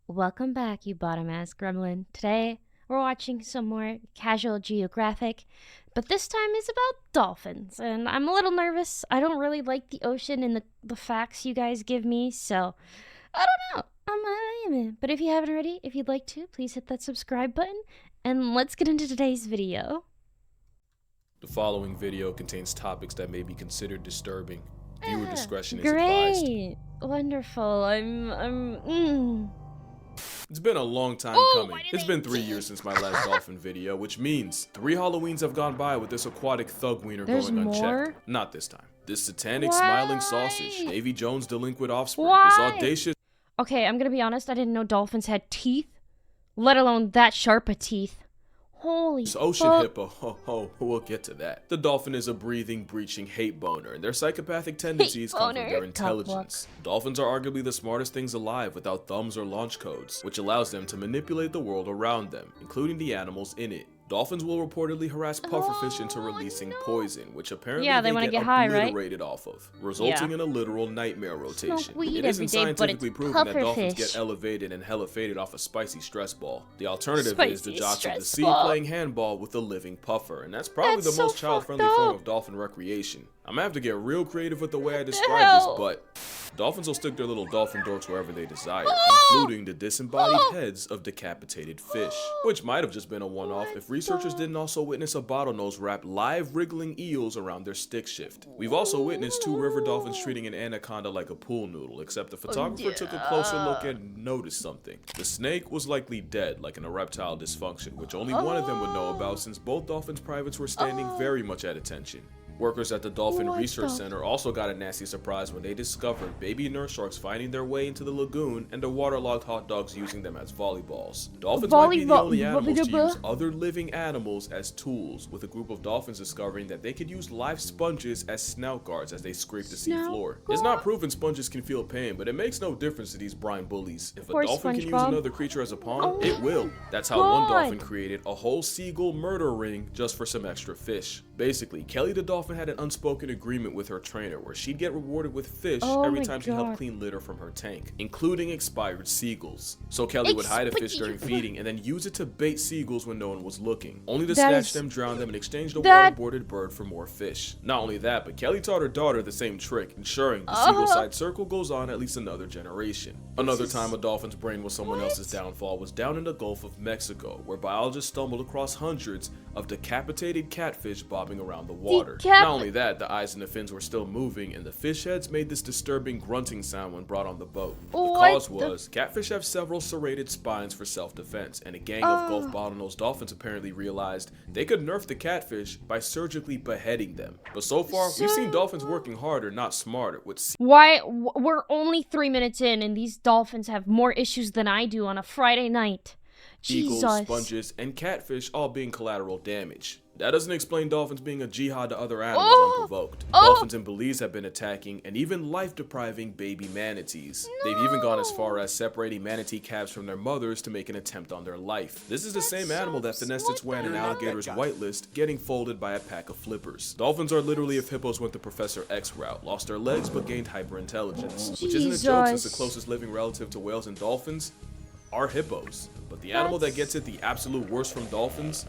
Welcome back, you bottom-ass gremlin. Today, we're watching some more casual Geographic, but this time it's about dolphins, and I'm a little nervous. I don't really like the ocean and the facts you guys give me, so I don't know. But if you haven't already, if you'd like to, please hit that subscribe button, and let's get into today's video. The following video contains topics that may be considered disturbing. Viewer discretion is advised. Great! Wonderful. It's been a long time coming. It's been 3 years since my last dolphin video, which means 3 Halloweens have gone by with this aquatic thug wiener going unchecked. More? Not this time. This satanic smiling sausage, Davy Jones' delinquent offspring, this audacious... Okay, I'm gonna be honest, I didn't know dolphins had teeth, let alone that sharp of teeth. Holy ocean fuck. hippo, we'll get to that. The dolphin is a breathing, breaching hate boner, and their psychopathic tendencies come from their intelligence. Dolphins are arguably the smartest things alive without thumbs or launch codes, which allows them to manipulate the world around them, including the animals in it. Dolphins will reportedly harass pufferfish into releasing poison, which apparently they get high, obliterated off of, resulting in a literal nightmare rotation. It isn't day, scientifically proven that dolphins get elevated and hella faded off a spicy stress ball. The alternative is the jocks of the sea playing handball with a living puffer, and that's probably the most child-friendly form of dolphin recreation. I'm gonna have to get real creative with the way I describe this, but dolphins will stick their little dolphin dorks wherever they desire, including the disembodied heads of decapitated fish, which might have just been a one-off if researchers didn't also witness a bottlenose wrap live wriggling eels around their stick shift. We've also witnessed 2 river dolphins treating an anaconda like a pool noodle, except the photographer took a closer look and noticed something. The snake was likely dead, like an erectile dysfunction, which only one of them would know about since both dolphins' privates were standing very much at attention. Workers at the Dolphin Research Center also got a nasty surprise when they discovered baby nurse sharks finding their way into the lagoon and the waterlogged hot dogs using them as volleyballs. Dolphins might be the only animals to use other living animals as tools, with a group of dolphins discovering that they could use live sponges as snout guards as they scrape the sea floor. It's not proven sponges can feel pain, but it makes no difference to these brine bullies. If a dolphin can use another creature as a pawn, it will. That's how one dolphin created a whole seagull murder ring just for some extra fish. Basically, Kelly the dolphin had an unspoken agreement with her trainer where she'd get rewarded with fish every time she helped clean litter from her tank, including expired seagulls. So Kelly would hide a fish during feeding and then use it to bait seagulls when no one was looking, only to snatch them, drown them, and exchange the waterboarded bird for more fish. Not only that, but Kelly taught her daughter the same trick, ensuring the seagull side circle goes on at least another generation. Another time a dolphin's brain was someone else's downfall was down in the Gulf of Mexico, where biologists stumbled across hundreds of decapitated catfish bobbing around the water. Not only that, the eyes and the fins were still moving, and the fish heads made this disturbing grunting sound when brought on the boat. The cause was, catfish have several serrated spines for self-defense, and a gang of Gulf bottlenose dolphins apparently realized they could nerf the catfish by surgically beheading them. But so far, we've seen dolphins working harder, not smarter, with Why? We're only 3 minutes in, and these dolphins have more issues than I do on a Friday night. eagles, sponges, and catfish all being collateral damage. That doesn't explain dolphins being a jihad to other animals unprovoked. Dolphins in Belize have been attacking and even life-depriving baby manatees. They've even gone as far as separating manatee calves from their mothers to make an attempt on their life. This is the same animal that finessed its way on an alligator's whitelist, getting folded by a pack of flippers. Dolphins are literally if hippos went the Professor X route, lost their legs but gained hyperintelligence. Which isn't a joke since the closest living relative to whales and dolphins are hippos. But the animal that gets it the absolute worst from dolphins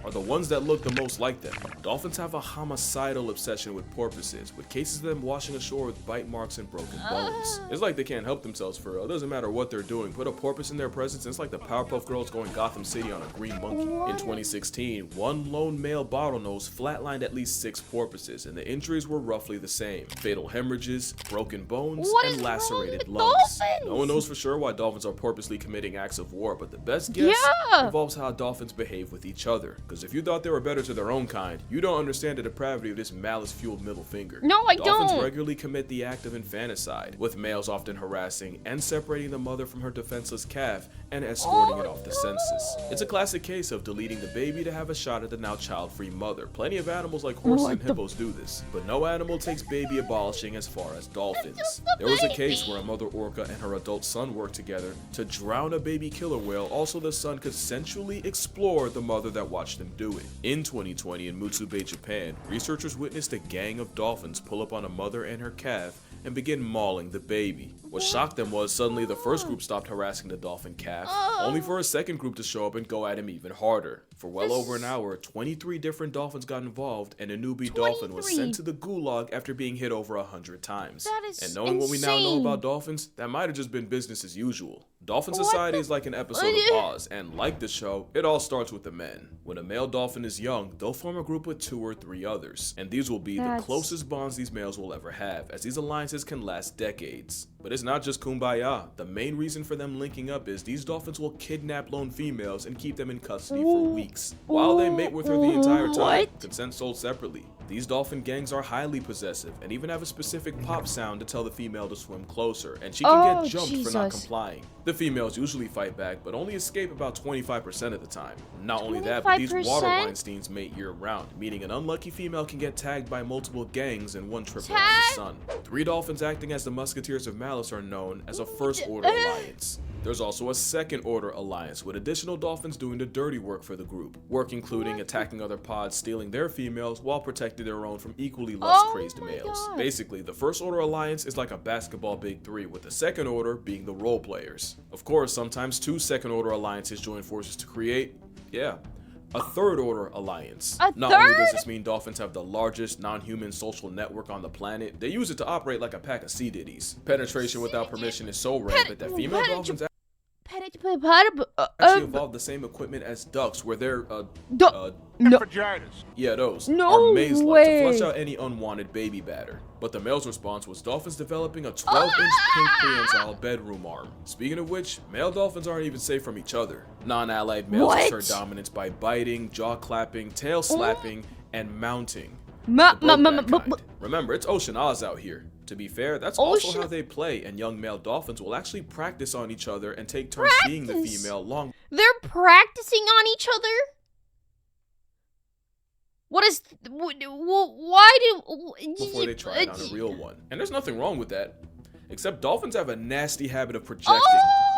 are the ones that look the most like them. Dolphins have a homicidal obsession with porpoises, with cases of them washing ashore with bite marks and broken bones. It's like they can't help themselves for real. It doesn't matter what they're doing. Put a porpoise in their presence, and it's like the Powerpuff Girls going Gotham City on a green monkey. In 2016, one lone male bottlenose flatlined at least 6 porpoises, and the injuries were roughly the same. Fatal hemorrhages, broken bones, and lacerated lungs. No one knows for sure why dolphins are purposely committing acts of war, but the best guess involves how dolphins behave with each other. Because if you thought they were better to their own kind, you don't understand the depravity of this malice-fueled middle finger. No, I don't. Dolphins regularly commit the act of infanticide, with males often harassing and separating the mother from her defenseless calf and escorting it off the census. It's a classic case of deleting the baby to have a shot at the now child-free mother. Plenty of animals like horses and hippos do this, but no animal takes baby abolishing as far as dolphins. There was a case where a mother orca and her adult son worked together to drown a baby killer whale, also the son could sensually explore the mother that watched them do it. In 2020 in Mutsube, Japan, researchers witnessed a gang of dolphins pull up on a mother and her calf and begin mauling the baby. What shocked them was suddenly the first group stopped harassing the dolphin calf, only for a second group to show up and go at him even harder. For well over an hour, 23 different dolphins got involved, and a newbie dolphin was sent to the gulag after being hit over 100 times. That is and knowing what we now know about dolphins, that might have just been business as usual. Dolphin Society is like an episode of Oz, and like the show, it all starts with the men. When a male dolphin is young, they'll form a group with 2 or 3 others, and these will be the closest bonds these males will ever have, as these alliances can last decades. But it's not just kumbaya. The main reason for them linking up is these dolphins will kidnap lone females and keep them in custody for weeks, while they mate with her the entire time. Consent sold separately. These dolphin gangs are highly possessive and even have a specific pop sound to tell the female to swim closer, and she can get jumped for not complying. The females usually fight back, but only escape about 25% of the time. Not only that, but these water Weinsteins mate year-round, meaning an unlucky female can get tagged by multiple gangs in one trip around the sun. 3 dolphins acting as the Musketeers of Malice are known as a First-Order Alliance. There's also a Second-Order Alliance, with additional dolphins doing the dirty work for the group. Work including attacking other pods, stealing their females, while protecting their own from equally lust-crazed males. Basically, the First-Order Alliance is like a basketball big 3, with the Second Order being the role players. Of course, sometimes 2 Second-Order Alliances join forces to create, a Third-Order Alliance. Not only does this mean dolphins have the largest non-human social network on the planet, they use it to operate like a pack of C-ditties. Penetration without permission is so rampant that female dolphins actually evolved the same equipment as ducks, where they're those are maze-like to flush out any unwanted baby batter. But the male's response was dolphins developing a 12-inch pink prehensile bedroom arm. Speaking of which, male dolphins aren't even safe from each other. Non-allied males assert dominance by biting, jaw clapping, tail slapping, and mounting. Remember, it's Ocean Oz out here. To be fair, that's also how they play, and young male dolphins will actually practice on each other and take turns being the female long. They're practicing on each other? What is, why do, before they try it on a real one. And there's nothing wrong with that. Except dolphins have a nasty habit of projecting.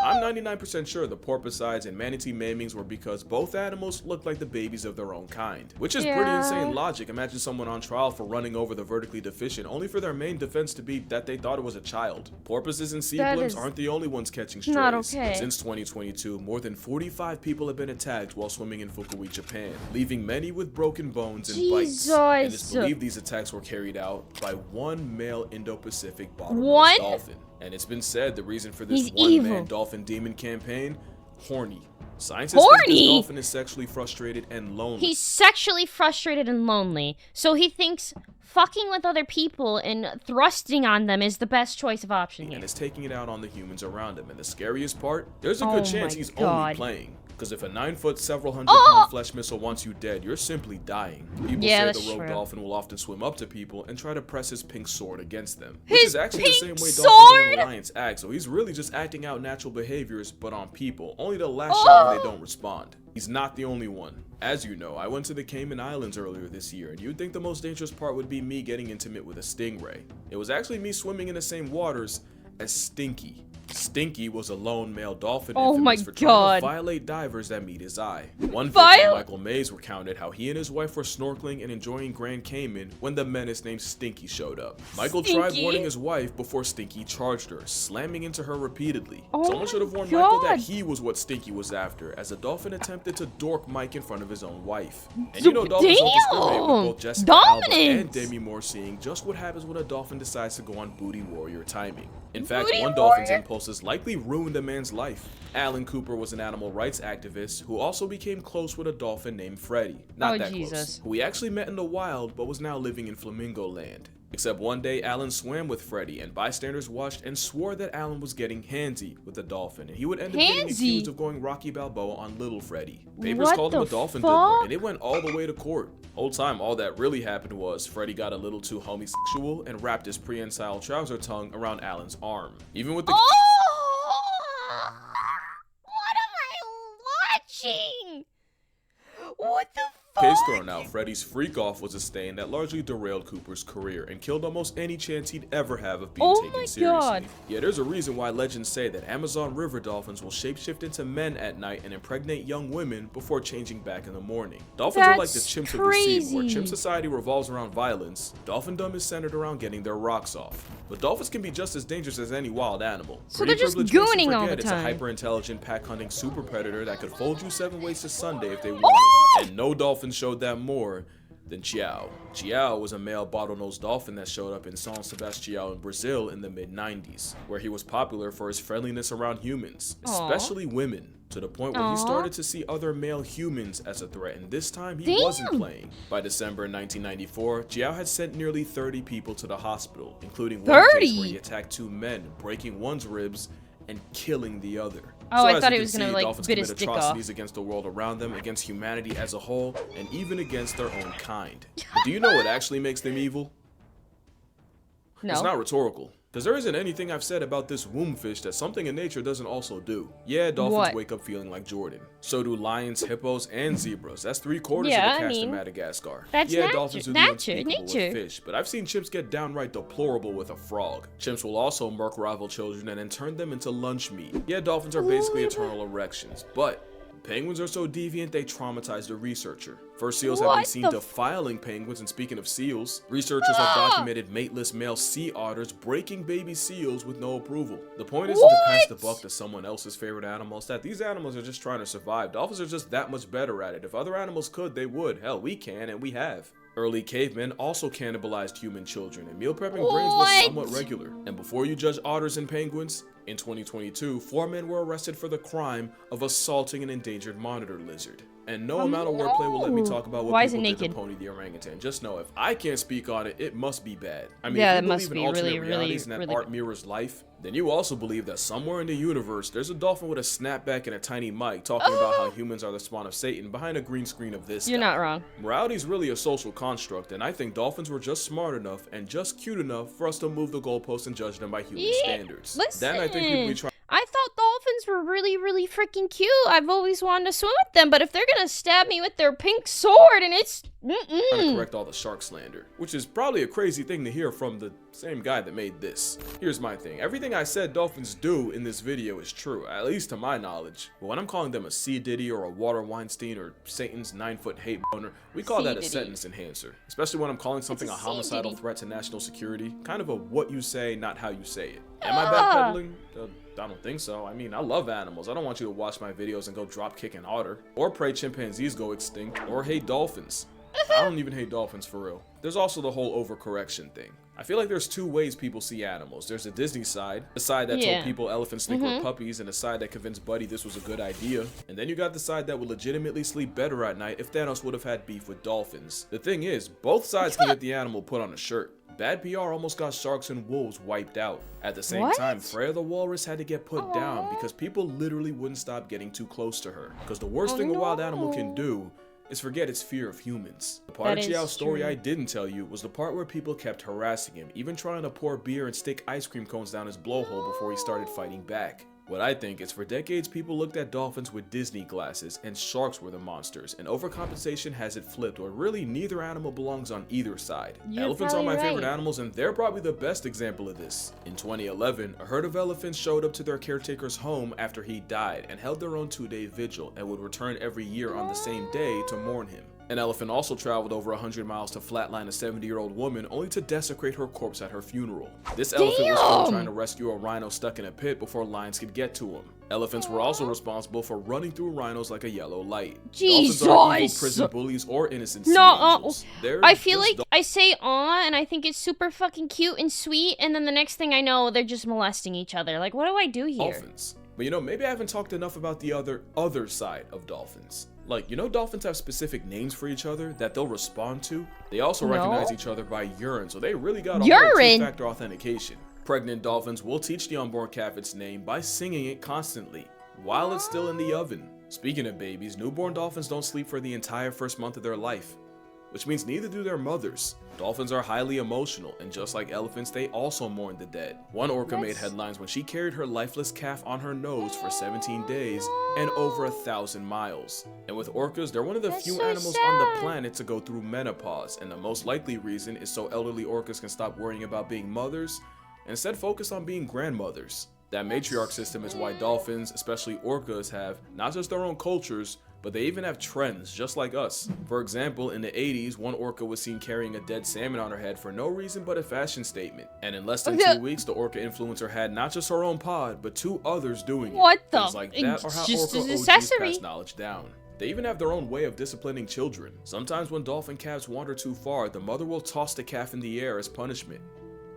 I'm 99% sure the porpoises and manatee maimings were because both animals look like the babies of their own kind. Which is pretty insane logic. Imagine someone on trial for running over the vertically deficient, only for their main defense to be that they thought it was a child. Porpoises and sea blimps aren't the only ones catching strays. Since 2022, more than 45 people have been attacked while swimming in Fukui, Japan, leaving many with broken bones and bites. And it's believed these attacks were carried out by one male Indo-Pacific bottlenose dolphin. And it's been said the reason for this one-man dolphin demon campaign, horny. Scientists think this dolphin is sexually frustrated and lonely. He's sexually frustrated and lonely, so he thinks fucking with other people and thrusting on them is the best choice of option. And is taking it out on the humans around him. And the scariest part, there's a good chance he's only playing. Because if a 9-foot, several hundred-pound flesh missile wants you dead, you're simply dying. People say the rogue dolphin will often swim up to people and try to press his pink sword against them. Which is actually the same way dolphins in an alliance act, so he's really just acting out natural behaviors, but on people, only to lash out when they don't respond. He's not the only one. As you know, I went to the Cayman Islands earlier this year, and you'd think the most dangerous part would be me getting intimate with a stingray. It was actually me swimming in the same waters as Stinky. Stinky was a lone male dolphin infamous for trying to violate divers that meet his eye. One victim, Michael Mays, recounted how he and his wife were snorkeling and enjoying Grand Cayman when the menace named Stinky showed up. Michael tried warning his wife before Stinky charged her, slamming into her repeatedly. Someone should have warned Michael that he was what Stinky was after, as the dolphin attempted to dork Mike in front of his own wife. And you know dolphins don't discriminate, with both Jessica Alba and Demi Moore seeing just what happens when a dolphin decides to go on booty warrior timing. In fact, one dolphin's impulses likely ruined a man's life. Alan Cooper was an animal rights activist who also became close with a dolphin named Freddie. Not that close. Who he actually met in the wild but was now living in Flamingo Land. Except one day, Alan swam with Freddie, and bystanders watched and swore that Alan was getting handsy with the dolphin, and he would end up getting accused of going Rocky Balboa on little Freddie. Papers called him a dolphin diddler, and it went all the way to court. Whole time, all that really happened was Freddie got a little too homosexual and wrapped his prehensile trouser tongue around Alan's arm. Even with the what am I watching? What the Case thrown out, Freddy's freak-off was a stain that largely derailed Cooper's career and killed almost any chance he'd ever have of being taken seriously. Yeah, there's a reason why legends say that Amazon river dolphins will shapeshift into men at night and impregnate young women before changing back in the morning. Dolphins are like the chimps of the sea, where chimp society revolves around violence. Dolphindom is centered around getting their rocks off. But dolphins can be just as dangerous as any wild animal. So they're just gooning all the time. It's a hyper-intelligent, pack-hunting super predator that could fold you 7 ways to Sunday if they wanted. And no dolphin showed that more than Chiao. Chiao was a male bottlenose dolphin that showed up in São Sebastião in Brazil in the mid-90s, where he was popular for his friendliness around humans, especially women, to the point where he started to see other male humans as a threat, and this time he wasn't playing. By December 1994, Chiao had sent nearly 30 people to the hospital, including one case where he attacked 2 men, breaking one's ribs and killing the other. Oh, I thought he was gonna like bit his dick off. Atrocities against the world around them, against humanity as a whole, and even against their own kind. But do you know what actually makes them evil? No. It's not rhetorical. Because there isn't anything I've said about this womb fish that something in nature doesn't also do. Yeah, dolphins wake up feeling like Jordan. So do lions, hippos, and zebras. That's 3/4 of the cast of Madagascar. That's dolphins do the unspeakable with fish, but I've seen chimps get downright deplorable with a frog. Chimps will also murk rival children and then turn them into lunch meat. Yeah, dolphins are basically eternal erections, but penguins are so deviant they traumatized a researcher. First seals have been seen defiling penguins, and speaking of seals, researchers have documented mateless male sea otters breaking baby seals with no approval. The point isn't to pass the buck to someone else's favorite animal, it's that these animals are just trying to survive. Dolphins are just that much better at it. If other animals could, they would. Hell, we can, and we have. Early cavemen also cannibalized human children, and meal prepping brains was somewhat regular. And before you judge otters and penguins, in 2022, 4 men were arrested for the crime of assaulting an endangered monitor lizard. And no amount of wordplay will let me talk about what people did to Pony the orangutan. Just know, if I can't speak on it, it must be bad. I mean, if you believe in alternate realities and that art mirrors life, then you also believe that somewhere in the universe, there's a dolphin with a snapback and a tiny mic talking about how humans are the spawn of Satan behind a green screen of this You're not wrong. Morality's really a social construct, and I think dolphins were just smart enough and just cute enough for us to move the goalposts and judge them by human standards. Listen. Then I think people be trying. I thought dolphins were really, really freaking cute. I've always wanted to swim with them, but if they're gonna stab me with their pink sword and it's trying to correct all the shark slander, which is probably a crazy thing to hear from the same guy that made this. Here's my thing. Everything I said dolphins do in this video is true, at least to my knowledge. But when I'm calling them a sea diddy or a water Weinstein or Satan's 9-foot hate boner, we call that a sentence enhancer. Especially when I'm calling something a homicidal threat to national security. Kind of a what you say, not how you say it. Am I backpedaling? I don't think so. I mean, I love animals. I don't want you to watch my videos and go drop kick an otter, or pray chimpanzees go extinct, or hate dolphins. I don't even hate dolphins for real. There's also the whole overcorrection thing. I feel like there's 2 ways people see animals. There's the Disney side, the side that told people elephants think we're puppies, and the side that convinced Buddy this was a good idea. And then you got the side that would legitimately sleep better at night if Thanos would have had beef with dolphins. The thing is, both sides can get the animal put on a shirt. Bad PR almost got sharks and wolves wiped out. At the same time, Freya the walrus had to get put down because people literally wouldn't stop getting too close to her. Because the worst thing a wild animal can do is forget its fear of humans. The part of Chiao's story I didn't tell you was the part where people kept harassing him, even trying to pour beer and stick ice cream cones down his blowhole before he started fighting back. What I think is, for decades people looked at dolphins with Disney glasses and sharks were the monsters, and overcompensation has it flipped, where really neither animal belongs on either side. Elephants are my favorite animals, and they're probably the best example of this. In 2011, a herd of elephants showed up to their caretaker's home after he died and held their own 2-day vigil and would return every year on the same day to mourn him. An elephant also traveled over 100 miles to flatline a 70-year-old woman only to desecrate her corpse at her funeral. This elephant was still trying to rescue a rhino stuck in a pit before lions could get to him. Elephants were also responsible for running through rhinos like a yellow light. Jesus! Dolphins aren't evil prison bullies or innocent sea angels. I feel like I say aw and I think it's super fucking cute and sweet, and then the next thing I know, they're just molesting each other. Like, what do I do here? Dolphins. But you know, maybe I haven't talked enough about the other side of dolphins. Like, you know, dolphins have specific names for each other that they'll respond to. They also recognize each other by urine, so they really got a whole 2-factor authentication. Pregnant dolphins will teach the unborn calf its name by singing it constantly while it's still in the oven. Speaking of babies, newborn dolphins don't sleep for the entire first month of their life. which means neither do their mothers. Dolphins are highly emotional, and just like elephants, they also mourn the dead. One orca made headlines when she carried her lifeless calf on her nose for 17 days and over 1,000 miles. And with orcas, they're one of the few animals on the planet to go through menopause, and the most likely reason is so elderly orcas can stop worrying about being mothers and instead focus on being grandmothers. That matriarch system is why dolphins, especially orcas, have not just their own cultures, but they even have trends, just like us. For example, in the 80s, one orca was seen carrying a dead salmon on her head for no reason but a fashion statement. And in less than 2 weeks, the orca influencer had not just her own pod, but 2 others doing it. What the? Things like that are how orca OGs pass knowledge down. They even have their own way of disciplining children. Sometimes when dolphin calves wander too far, the mother will toss the calf in the air as punishment.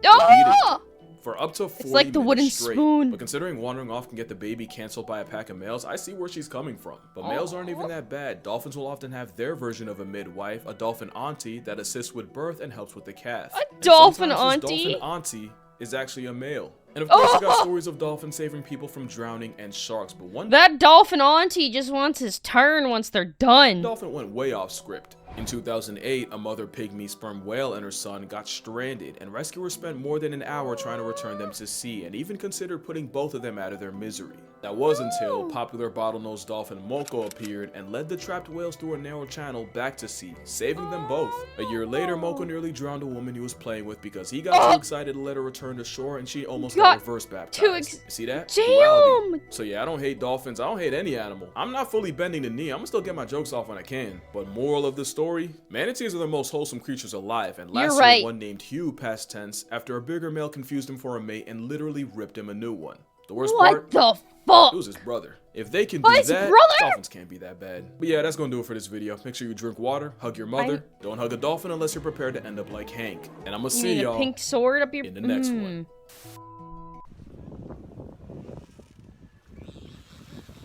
Oh! For up to 40 it's like the wooden straight. spoon. But considering wandering off can get the baby canceled by a pack of males, I see where she's coming from. But males aren't even that bad. Dolphins will often have their version of a midwife, a dolphin auntie, that assists with birth and helps with the calf. A dolphin auntie? This dolphin auntie is actually a male. And of course, you got stories of dolphins saving people from drowning and sharks, but that dolphin auntie just wants his turn once they're done. Dolphin went way off script. In 2008, a mother pygmy sperm whale and her son got stranded, and rescuers spent more than an hour trying to return them to sea and even considered putting both of them out of their misery. That was until popular bottlenose dolphin Moko appeared and led the trapped whales through a narrow channel back to sea, saving them both. A year later, Moko nearly drowned a woman he was playing with because he got too excited to let her return to shore, and she almost got reverse baptized. See that? Damn! So yeah, I don't hate dolphins. I don't hate any animal. I'm not fully bending the knee. I'm gonna still get my jokes off when I can. But moral of the story, manatees are the most wholesome creatures alive, and last year one named Hugh, past tense, after a bigger male confused him for a mate and literally ripped him a new one. The worst part? What the fuck? It was his brother. If they can do that, dolphins can't be that bad. But yeah, that's gonna do it for this video. Make sure you drink water, hug your mother, don't hug a dolphin unless you're prepared to end up like Hank. And I'm gonna see y'all pink sword up your in the next one.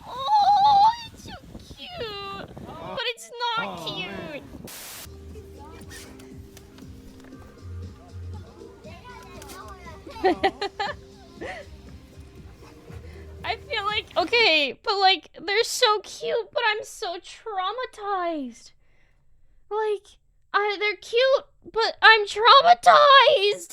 Oh, it's so cute. But it's not cute. I feel like, okay, but like, they're so cute, but I'm so traumatized. Like, they're cute, but I'm traumatized.